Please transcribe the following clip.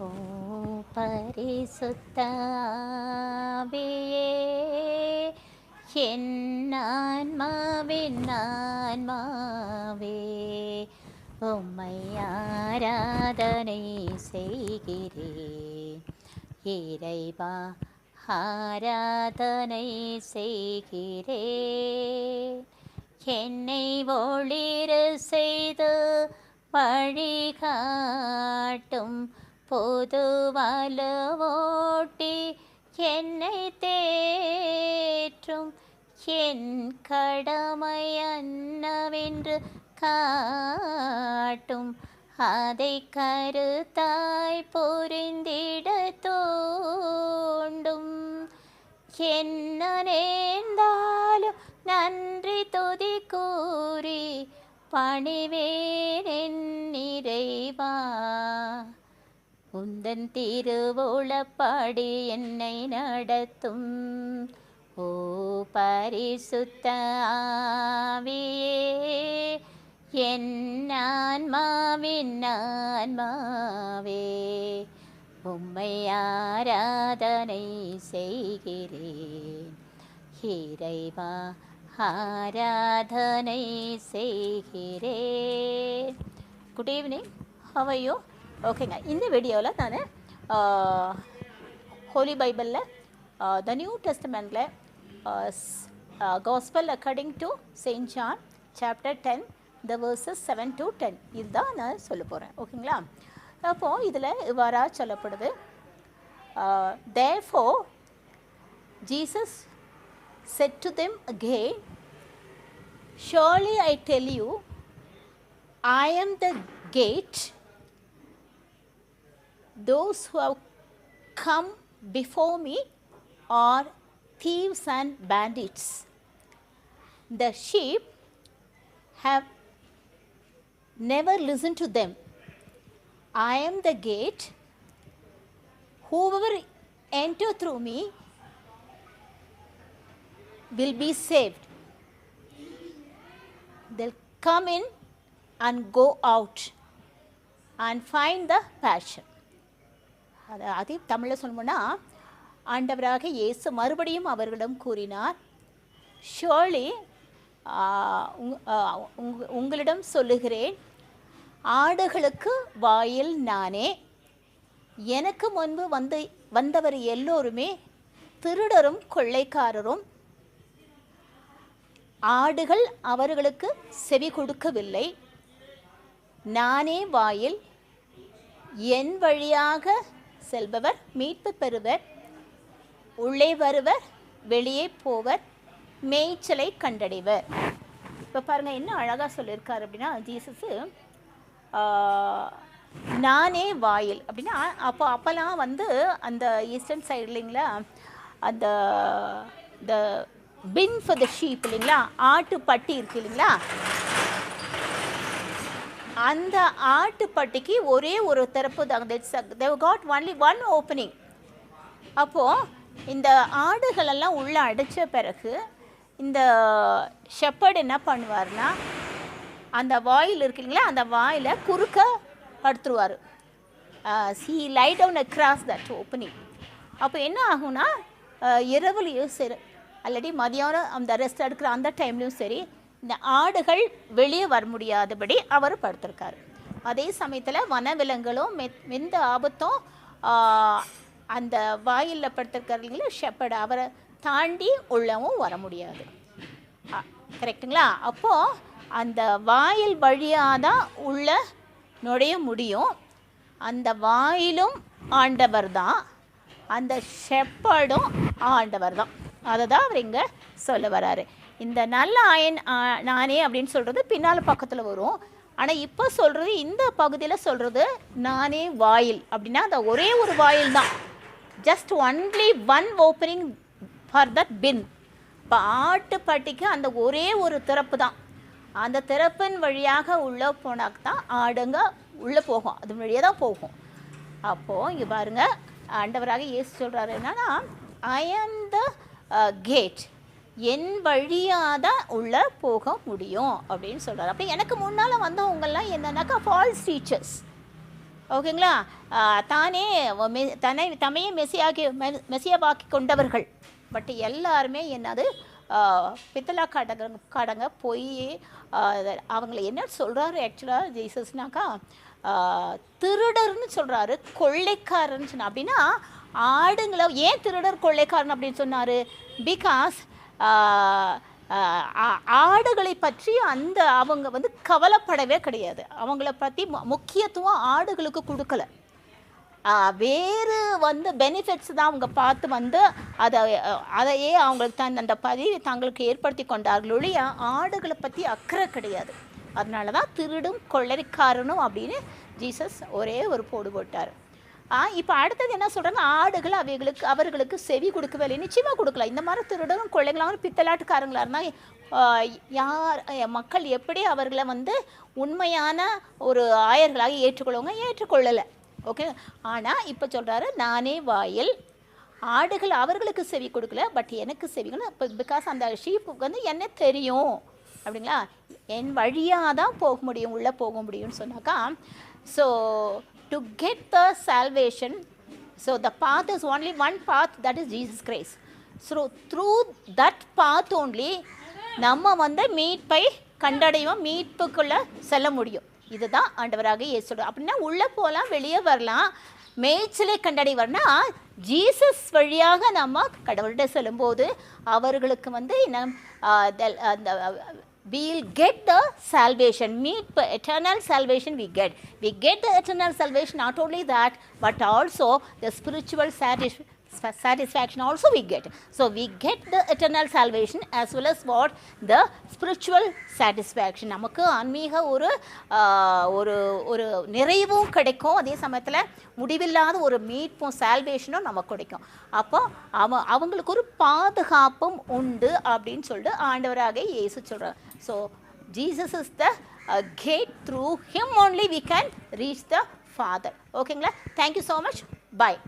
ஓ பரிசுத்த ஆவியே, என் ஆன்மாவின் ஆன்மாவே, உம்மை ஆராதனை செய்கிறேன். இறைவா ஆராதனை செய்கிறேன். என்னை ஒளிர செய்து வழிகாட்டும் பொது வலுவோட்டி என்னை தேற்றும். என் கடமை என்னவென்று காட்டும். அதை கருத்தாய் புரிந்திட தூண்டும். என்ன நேர்ந்தாலும் நன்றி துதி கூறி பணிவேன் என் இறைவா. உந்தன் திருவுளப்படி என்னை நடத்தும். ஓ பரிசுத்த ஆவியே, என் ஆன்மாவின் ஆன்மாவே, உம்மை ஆராதனை செய்கிறேன். இறைவா ஆராதனை செய்கிறேன். Good evening, how are you? ஓகேங்க, இந்த வீடியோவில் நான் ஹோலி பைபிளில் த நியூ டெஸ்டமெண்ட்டில் gospel according to Saint John chapter 10 the verses 7 to 10 இதுதான் நான் சொல்ல போகிறேன். ஓகேங்களா? அப்போது இதில் இவ்வாறாக சொல்லப்படுது, therefore Jesus said to them again, surely I tell you, I am the gate. Those who have come before me are thieves and bandits. The sheep have never listened to them. I am the gate. Whoever enters through me will be saved. They'll come in and go out and find the pasture. அது தமிழில் சொல்லணும்னா, ஆண்டவராக இயேசு மறுபடியும் அவர்களிடம் கூறினார், surely உங்களிடம் சொல்லுகிறேன், ஆடுகளுக்கு வாயில் நானே. எனக்கு முன்பு வந்தவர் எல்லோருமே திருடரும் கொள்ளைக்காரரும். ஆடுகள் அவர்களுக்கு செவி கொடுக்கவில்லை. நானே வாயில். என் வழியாக செல்பவர் மீட்பு பெறுவர். உள்ளே வருவர், வெளியே போவர், மேய்ச்சலை கண்டடைவர். இப்போ பாருங்கள், என்ன அழகாக சொல்லியிருக்கார் அப்படின்னா, ஜீசஸு நானே வாயில் அப்படின்னா, அப்போல்லாம் அந்த ஈஸ்டர்ன் சைடு இல்லைங்களா, அந்த த பின் ஃபார் த ஷீப் இல்லைங்களா, ஆட்டுப்பட்டி இருக்குது இல்லைங்களா, அந்த ஆட்டுப்பட்டிக்கு ஒரே ஒரு திறப்பு தான். they got only one opening. அப்போது இந்த ஆடுகளெல்லாம் உள்ளே அடைச்ச பிறகு இந்த ஷெப்பர்ட் என்ன பண்ணுவார்னா, அந்த வாயில் இருக்கு இல்லைங்களா, அந்த வாயில் குறுக்க படுத்துருவார். he lie down across that opening. அப்போ என்ன ஆகும்னா, இரவுலையும் சரி ஆல்ரெடி மதியானம் அந்த ரெஸ்ட் எடுக்கிற அந்த டைம்லையும் சரி, இந்த ஆடுகள் வெளியே வர முடியாதபடி அவர் படுத்திருக்காரு. அதே சமயத்தில் வனவிலங்குகளும் எந்த ஆபத்தும் அந்த வாயிலில் படுத்திருக்காருங்களா ஷெப்பர்டு, அவரை தாண்டி உள்ளவும் வர முடியாது. கரெக்டுங்களா? அப்போது அந்த வாயில் வழியாக தான் உள்ள நுழைய முடியும். அந்த வாயிலும் ஆண்டவர் தான், அந்த ஷெப்பர்டும் ஆண்டவர் தான். அதை தான் அவர் இங்கே சொல்ல வராரு. இந்த நல்ல ஆயன் நானே அப்படின்னு சொல்கிறது பின்னால் பக்கத்தில் வரும். ஆனால் இப்போ சொல்கிறது, இந்த பகுதியில் சொல்கிறது நானே வாயில் அப்படின்னா அந்த ஒரே ஒரு வாயில் தான். Just only one opening for that pin. இப்போ ஆட்டுப்பட்டிக்கு அந்த ஒரே ஒரு திறப்பு தான். அந்த திறப்பின் வழியாக உள்ளே போனாக்கு தான் ஆடுங்க உள்ளே போகும், அது வழியாக தான் போகும். அப்போது இங்கே பாருங்கள், ஆண்டவராக இயேசு சொல்கிறாரு என்னன்னா, ஐ ஆம் த கேட், என் வழியாக தான் உள்ளே போக முடியும் அப்படின்னு சொல்கிறார். அப்போ எனக்கு முன்னால் வந்தவங்கெல்லாம் என்னன்னாக்கா ஃபால்ஸ் டீச்சர்ஸ். ஓகேங்களா? தானே தம்மையே மெசியாவாக்கி கொண்டவர்கள். பட் எல்லாருமே என்னது பித்தளா காடங்க போய் அவங்கள என்ன சொல்கிறாரு ஆக்சுவலாக ஜீசஸ்னாக்கா, திருடர்னு சொல்கிறாரு, கொள்ளைக்காரன்னு சொன்னார். அப்படின்னா ஆடுங்களை ஏன் திருடர் கொள்ளைக்காரன் அப்படின்னு சொன்னார்? பிகாஸ் ஆடுகளை பற்றி அவங்க வந்து கவலைப்படவே கிடையாது. அவங்கள பற்றி முக்கியத்துவம் ஆடுகளுக்கு கொடுக்கல. வேறு வந்து பெனிஃபிட்ஸ் தான் அவங்க பார்த்து வந்து அதையே அவங்களுக்கு அந்த பதிவை தங்களுக்கு ஏற்படுத்தி கொண்டார்கள் ஒழிய ஆடுகளை பற்றி அக்கறை கிடையாது. அதனால தான் திருடும் கொள்ளைக்காரனும் அப்படின்னு ஜீசஸ் ஒரே ஒரு போடு போட்டார். இப்போ அடுத்தது என்ன சொல்கிறாங்க? ஆடுகள் அவர்களுக்கு செவி கொடுக்கவே இல்லை. நிச்சயமாக கொடுக்கல. இந்த மாதிரி திருடரும் கொள்ளைகளாகவும் பித்தலாட்டுக்காரங்களாக இருந்தால் மக்கள் எப்படி அவர்களை வந்து உண்மையான ஒரு ஆயர்களாக ஏற்றுக்கொள்ளலை. ஓகே. ஆனால் இப்போ சொல்கிறாரு, நானே வாயில், ஆடுகள் அவர்களுக்கு செவி கொடுக்கல, பட் எனக்கு செவிக்கணும். இப்போ பிகாஸ் அந்த ஷீப்புக்கு வந்து என்ன தெரியும் அப்படிங்களா, என் வழியாக தான் போக முடியும், உள்ளே போக முடியும்னு சொன்னாக்கா. So to get the salvation, so the path is only one path, that is Jesus Christ. So through that path only நம்ம வந்து மீட்பை கண்டடைவோம், மீட்புக்குள்ளே செல்ல முடியும். இதுதான் ஆண்டவராக இயேசு. அப்படின்னா உள்ளே போகலாம், வெளியே வரலாம், மேய்ச்சலை கண்டடைவர்னா ஜீசஸ் வழியாக நம்ம கடவுள்கிட்ட செல்லும்போது அவர்களுக்கு வந்து அந்த we'll get the salvation, eternal salvation we get the eternal salvation. Not only that, but also the spiritual satisfaction also we get. So we get the eternal salvation as well as what the spiritual satisfaction. நமக்கு ஆன்மீக ஒரு நிறைவும் கிடைக்கும், அதே சமயத்தில் முடிவில்லாத ஒரு மீட்பும் சால்வேஷனும் நமக்கு கிடைக்கும். அப்போ அவங்களுக்கு ஒரு பாதுகாப்பும் உண்டு அப்படின்னு சொல்லிட்டு ஆண்டவராக இயேசு சொல்கிறார். So Jesus is the gate, through him only we can reach the Father. ஓகேங்களா? Thank you so much. Bye.